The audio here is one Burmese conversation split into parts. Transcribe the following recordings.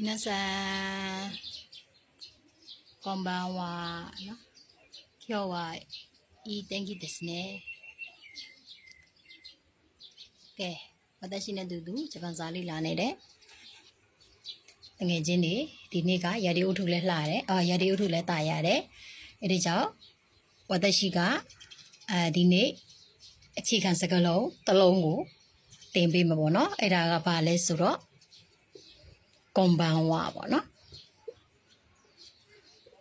皆さん、こんばんは。今日はいい天気ですね。私ね、ドゥドゥ、ジャパンザリラネで。တငယ်ချင်းတွေဒီနေ့ကရာဒီဥထုလဲလှတယ်ရာဒီဥထုလဲတာရတယ်အဲ့ဒီကြောင့်私ကဒီနေ့အခြေခံစကားလုံးတစ်လုံးကိုတင်ပေးမှာပေါ့နော်အဲ့ဒါကဘာလဲဆိုတော့こんばんはပေါ့နော်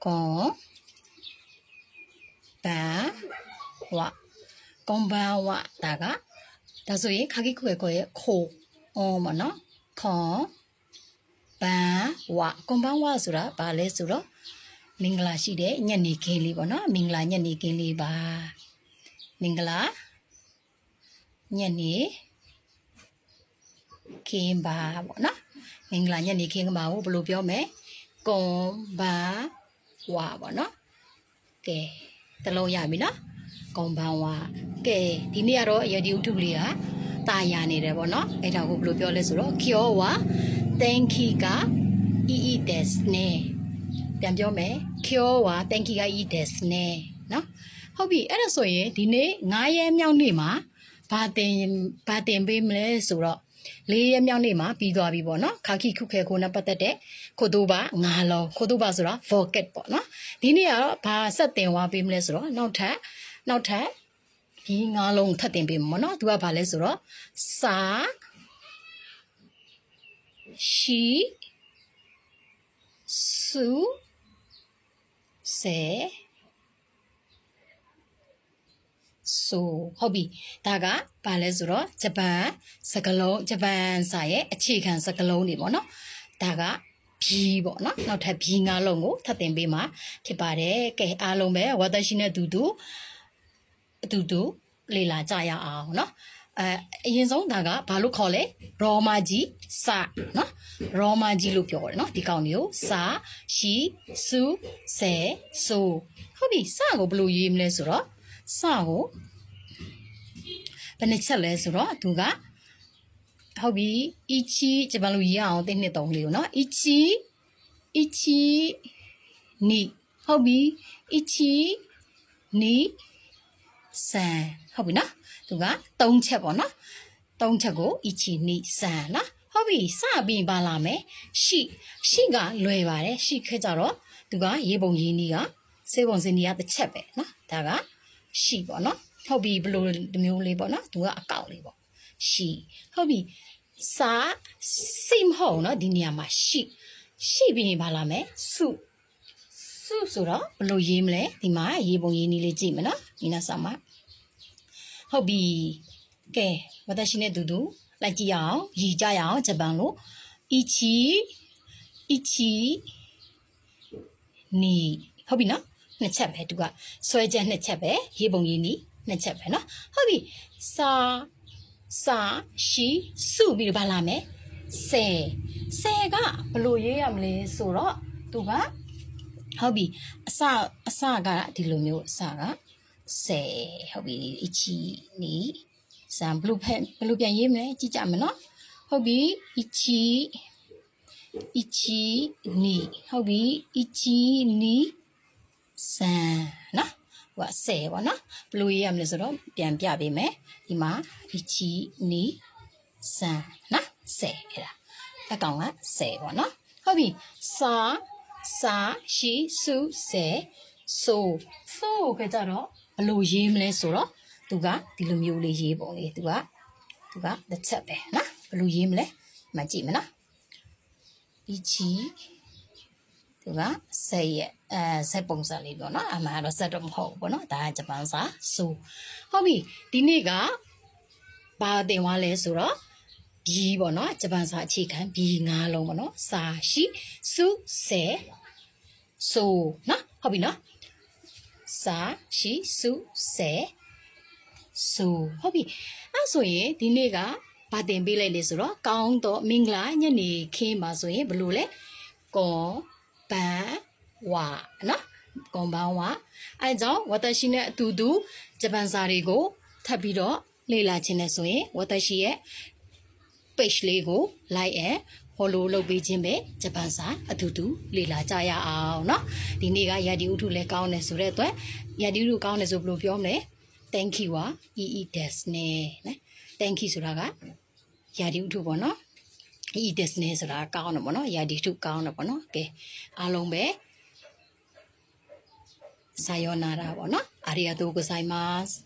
こんばんはこんばんはဒါဆိုရင်ခါကိခွဲခွဲခိုပေါ့နော်ခွန်ဘန်ဝါကွန်ဘန်ဝါဆိုတာဘာလဲဆိုတော့မင်္ဂလာရှိတဲ့ညနေခင်းလေးပေါ့နော်မင်္ဂလာညနေခင်းလေးပါမင်္ဂလာညနေခင်းပါပေါ့နော်မင်္ဂလာညနေခင်းပါကိုဘယ်လိုပြောမလဲကွန်ဘန်ဝါပေါ့နော်ကဲတလုံးရပြီနော်ကွန်ဘန်ဝါကဲဒီနေ့ကတော့ရဒီဥထုလေးကတာယာနေတယ်ပေါ့နော်အဲ့ဒါကိုဘယ်လိုပြောလဲဆိုတော့ကျော်ဝါThank you က いいですねပြန်ပြောမယ်ကျော်ဝါ Thank you ကいいですねနော်ဟုတ်ပြီအဲ့ဒါဆိုရင်ဒီနေ့9ရက်မြောက်နေ့မှာဘာတင်ပေးမလဲဆိုတော့4ရက်မြောက်နေ့မှာပြီးသွားပြီပေါ့နော်ခါခိခုခဲခိုးနဲ့ပတ်သက်တဲ့ခိုတိုးပါ9လုံးခိုတိုးပါဆိုတော့ forget ပေါ့နော်ဒီနေ့ကတော့ဘာဆက်တင်သွားပေးမလဲဆိုတော့နောက်ထပ်ဒီ9လုံးထပ်တင်ပေးမှာပေါ့နော်သူကဘာလဲဆိုတော့စာရှိစုစေဆိုဟုတ်ပြီဒါကဘာလဲဆိုတော့ဂျပန်စကားလုံးဂျပန်စာရဲ့အခြေခံစကားလုံးတွေပေါ့နော်ဒါကဘီပေါ့နော်နောက်ထပ်ဘီ9လုံးကိုထပ်တင်ပေးမှာဖြစ်ပါတယ်ကဲအားလုံးပဲဝါသရှိနဲ့တူတူလေ့လာကြရအောင်နော်အရင်ဆုံးဒါကဘာလို့ခေါ်လဲရောမာကြီးစာနော်ရောမာကြီးလို့ပြောတယ်နော်ဒီကောင်မျိုးစာရှိစုဆဲဆိုဟုတ်ပြီစာကိုဘယ်လိုရေးမလဲဆိုတော့စာကိုဘယ်နှချက်လဲဆိုတော့သူကဟုတ်ပြီ1ဂျပန်လိုရေးအောင်သိနှစ်3လေးကိုနော်1နီဟုတ်ပြီ1နီဆန်ဟုတ်ပြီနော်သူက3ချက်ပေါ့နော်3ချက်ကို1နီဆန်နော်ဟုတ်ပြီစပြီးပါလာမယ်ရှိကလွယ်ပါတယ်ရှိခဲကြတော့သူကရေးပုံရေးနည်းကစေပုံစင်းနည်းကတစ်ချက်ပဲနော်ဒါကရှိပေါ့နော်ဟုတ်ပြီဘယ်လိုမျိုးလေးပေါ့နော်သူကအကောက်လေးပေါ့ရှိဟုတ်ပြီစာစိတ်မဟုတ်နော်ဒီနေရာမှာရှိပြီးပါလာမယ်စုဆိုတော့ဘယ်လိုရေးမလဲဒီမှာရေးပုံရေးနည်းလေးကြည့်မယ်နော်ဒီနာစာမှာဟုတ်ပြီကဲဝတ်ရှိနဲ့တူတူလိုက်ကြည့်အောင်ရည်ကြရအောင်ဂျပန်လိုနီဟုတ်ပြီနော်နှစ်ချက်ပဲသူကဆွဲချက်နှစ်ချက်ပဲရေးပုံရေးနီးနှစ်ချက်ပဲနော်ဟုတ်ပြီစာရှိစုပြီးတော့ဗလာမယ်ဆယ်ကဘယ်လိုရေးရမလဲဆိုတော့သူကဟုတ်ပြီအစကဒီလိုမျိုးအစကဆယ်ဟုတ်ပြီနီစံဘလူးဖက်ဘလူးပြန်ရေးမယ်ကြည့်ကြမယ်နော်ဟုတ်ပြီနီဟုတ်ပြီနီစံနော်ဟိုကဆယ်ပေါ့နော်ဘလူးရေးရမလဲဆိုတော့ပြန်ပြပေးမယ်ဒီမှာနီစံနော်ဆယ်အဲ့ဒါအကောင်ကဆယ်ပေါ့နော်ဟုတ်ပြီစာရှိစုဆယ်ဆိုကြကြတော့ဘလို့ရေးမလဲဆိုတော့သူကဒီလိုမျိုးလေးရေးပုံလေးသူကတစ်ချက်ပဲနော်ဘလို့ရေးမလဲမှကြည့်မနော်သူကဆက်ရဲ့ဆက်ပုံစံလေးပေါ့နော်အမှန်တော့ဆက်တော့မဟုတ်ဘူးပေါ့နော်ဒါကဂျပန်စာဆိုဟုတ်ပြီဒီနေ့ကဘာတင်သွားလဲဆိုတော့ဘီပေါ့နော်ဂျပန်စာအခြေခံဘီ9လုံးပေါ့နော်စာရှိစုဆဲဆိုနော်ဟုတ်ပြီနော်စာရှိစုဆဲဆိုဟုတ်ပြီအဲ့ဆိုရင်ဒီနေ့ကဘာတင်ပေးလိုက်လဲဆိုတော့ကောင်းတော့မင်္ဂလာညနေခင်းပါဆိုရင်ဘယ်လိုလဲကွန်ဘန်ဝါနော်ကွန်ဘန်ဝါအဲကြောင့်ဝတ်တရှိနဲ့အတူတူဂျပန်စာတွေကိုထပ်ပြီးတော့လေ့လာခြင်းနဲ့ဆိုရင်ဝတ်တရှိရဲ့ page လေးကို like and follow လုပ်ပေးခြင်းပဲဂျပန်စာအတူတူလေ့လာကြရအောင်เนาะဒီနေ့ကယာဒီဥထုလည်းကောင်းတယ်ဆိုတဲ့အတွက်ယာဒီဥထုကောင်းတယ်ဆိုဘယ်လိုပြောမလဲ thank you อ่ะ des နဲ့နော် thank you ဆိုတာကယာဒီဥထုပေါ့နော် des နဲ့ဆိုတာကောင်းတယ်ပေါ့နော်ယာဒီဥထုကောင်းတယ်ပေါ့နော်ကဲအားလုံးပဲさよならပေါ့နော်ありがとうございます